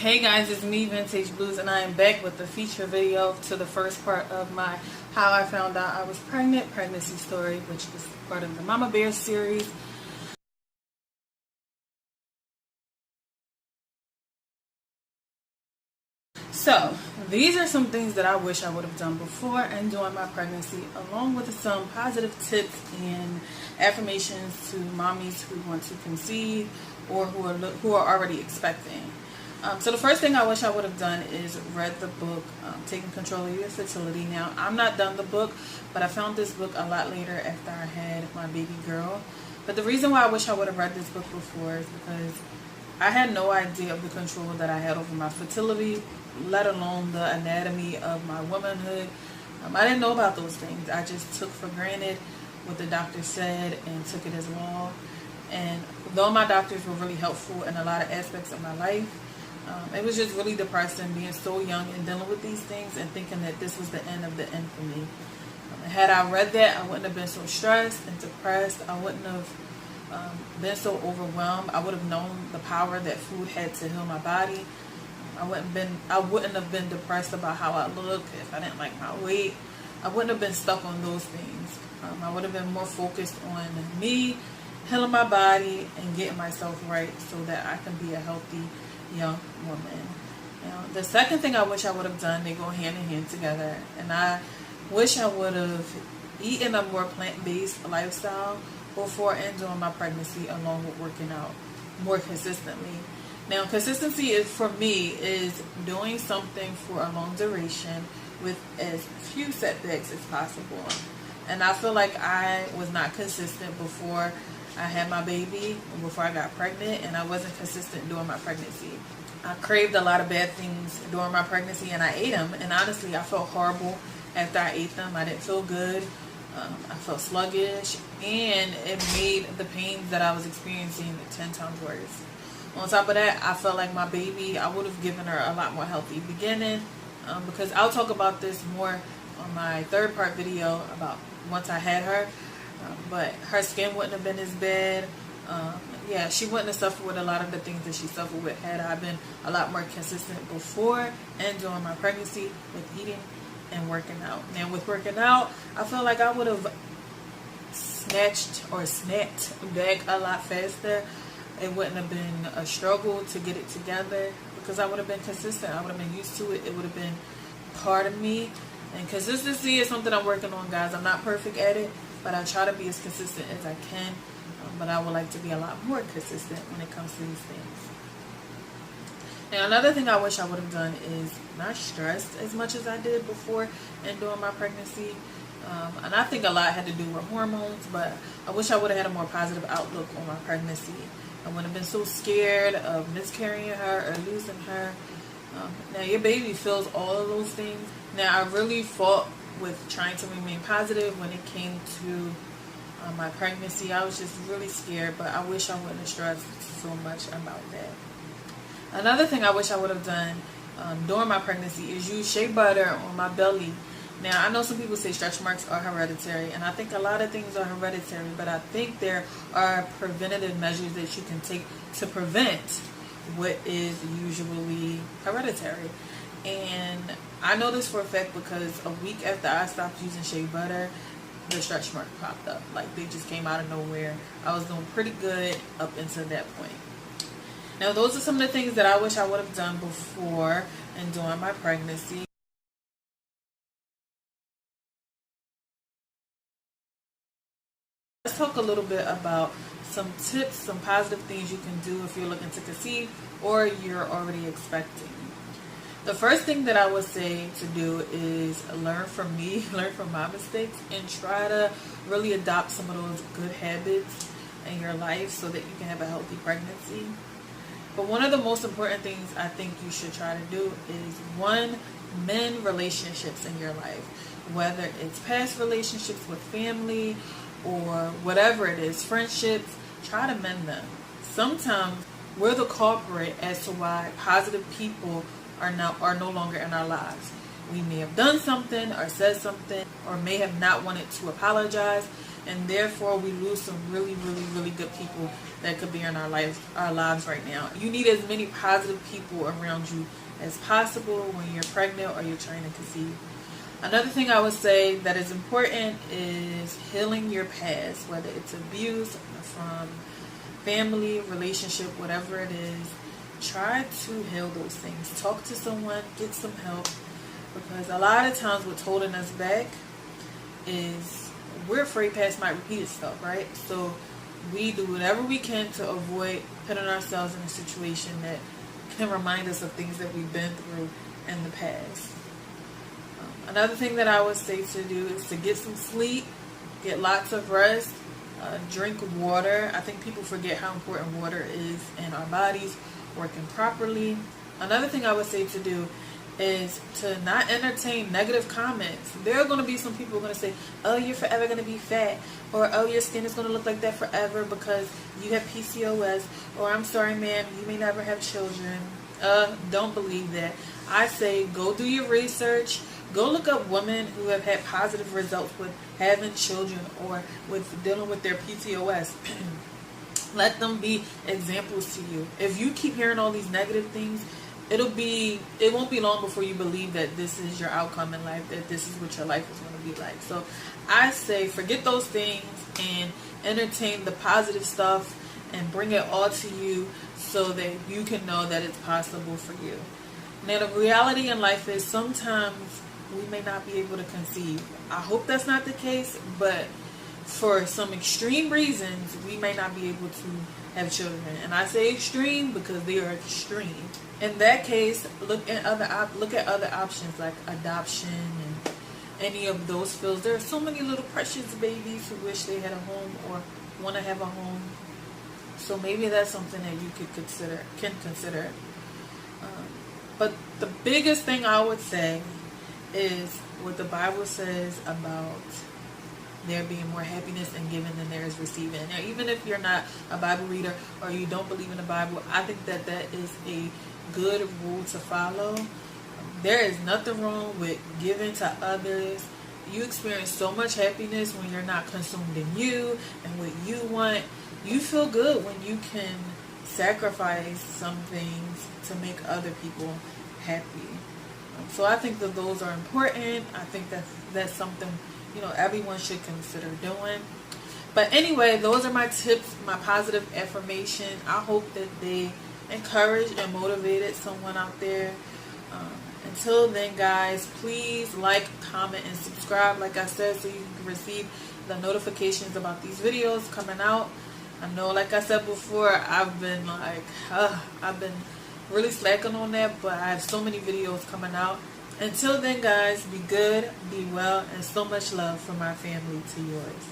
Hey guys, it's me, Vintage Blues, and I am back with the feature video to the first part of my How I Found Out I Was Pregnant pregnancy story, which is part of the Mama Bear series. So, these are some things that I wish I would have done before and during my pregnancy, along with some positive tips and affirmations to mommies who want to conceive or who are already expecting. So the first thing I wish I would have done is read the book, Taking Control of Your Fertility. Now, I'm not done the book, but I found this book a lot later after I had my baby girl. But the reason why I wish I would have read this book before is because I had no idea of the control that I had over my fertility, let alone the anatomy of my womanhood. I didn't know about those things. I just took for granted what the doctor said and took it as law. And though my doctors were really helpful in a lot of aspects of my life, it was just really depressing being so young and dealing with these things and thinking that this was the end of the end for me. Had I read that, I wouldn't have been so stressed and depressed. I wouldn't have been so overwhelmed. I would have known the power that food had to heal my body. I wouldn't have been depressed about how I look if I didn't like my weight. I wouldn't have been stuck on those things. I would have been more focused on me, healing my body, and getting myself right so that I can be a healthy young woman. Now, the second thing I wish I would have done, they go hand in hand together, and I wish I would have eaten a more plant-based lifestyle before and during my pregnancy, along with working out more consistently. Now, consistency is, for me, is doing something for a long duration with as few setbacks as possible. And I feel like I was not consistent before I had my baby, before I got pregnant, and I wasn't consistent during my pregnancy. I craved a lot of bad things during my pregnancy, and I ate them, and honestly, I felt horrible after I ate them. I didn't feel good. I felt sluggish, and it made the pains that I was experiencing 10 times worse. On top of that, I felt like my baby, I would have given her a lot more healthy beginning, because I'll talk about this more on my third part video about once I had her. But her skin wouldn't have been as bad. Yeah, she wouldn't have suffered with a lot of the things that she suffered with had I been a lot more consistent before and during my pregnancy with eating and working out. Now, with working out, I feel like I would have snapped back a lot faster. It wouldn't have been a struggle to get it together because I would have been consistent. I would have been used to it. It would have been part of me. And consistency is something I'm working on, guys. I'm not perfect at it, but I try to be as consistent as I can. But I would like to be a lot more consistent when it comes to these things. Now, another thing I wish I would have done is not stressed as much as I did before and during my pregnancy. And I think a lot had to do with hormones, but I wish I would have had a more positive outlook on my pregnancy. I wouldn't have been so scared of miscarrying her or losing her. Now, your baby feels all of those things. Now, I really fought with trying to remain positive when it came to my pregnancy. I was just really scared, but I wish I wouldn't have stressed so much about that. Another thing I wish I would have done during my pregnancy is use shea butter on my belly. Now, I know some people say stretch marks are hereditary, and I think a lot of things are hereditary, but I think there are preventative measures that you can take to prevent what is usually hereditary. And I know this for a fact because a week after I stopped using shea butter, the stretch mark popped up. Like, they just came out of nowhere. I was doing pretty good up until that point. Now, those are some of the things that I wish I would have done before and during my pregnancy. Let's talk a little bit about some tips, some positive things you can do if you're looking to conceive or you're already expecting. The first thing that I would say to do is learn from me, learn from my mistakes, and try to really adopt some of those good habits in your life so that you can have a healthy pregnancy. But one of the most important things I think you should try to do is mend relationships in your life. Whether it's past relationships with family or whatever it is, friendships, try to mend them. Sometimes we're the culprit as to why positive people are no longer in our lives. We may have done something or said something or may have not wanted to apologize, and therefore we lose some really, really, really good people that could be in our lives right now. You need as many positive people around you as possible when you're pregnant or you're trying to conceive. Another thing I would say that is important is healing your past, whether it's abuse from family, relationship, whatever it is. Try to heal those things. Talk to someone, get some help, because a lot of times what's holding us back is we're afraid past might repeat itself, right? So we do whatever we can to avoid putting ourselves in a situation that can remind us of things that we've been through in the past. Another thing that I would say to do is to get some sleep, get lots of rest, drink water. I think people forget how important water is in our bodies working properly. Another thing I would say to do is to not entertain negative comments. There are going to be some people going to say, oh, you're forever going to be fat, or oh, your skin is going to look like that forever because you have PCOS, or I'm sorry, ma'am, you may never have children. Don't believe that. I say go do your research. Go look up women who have had positive results with having children or with dealing with their PCOS. Let them be examples to you. If you keep hearing all these negative things, it won't be long before you believe that this is your outcome in life, that this is what your life is going to be like. So I say forget those things and entertain the positive stuff and bring it all to you so that you can know that it's possible for you. Now, the reality in life is sometimes we may not be able to conceive. I hope that's not the case, but for some extreme reasons, we may not be able to have children. And I say extreme because they are extreme. In that case, look at other options like adoption and any of those fields. There are so many little precious babies who wish they had a home or want to have a home. So maybe that's something that you can consider. But the biggest thing I would say is what the Bible says about there being more happiness in giving than there is receiving. Now, even if you're not a Bible reader or you don't believe in the Bible, I think that is a good rule to follow. There is nothing wrong with giving to others. You experience so much happiness when you're not consumed in you and what you want. You feel good when you can sacrifice some things to make other people happy. So I think that those are important. I think that's something, everyone should consider doing. But anyway, those are my tips, my positive affirmation. I hope that they encouraged and motivated someone out there. Until then, guys, please like, comment, and subscribe, like I said, so you can receive the notifications about these videos coming out. I know, like I said before, I've been really slacking on that, but I have so many videos coming out. Until then, guys, be good, be well, and so much love from my family to yours.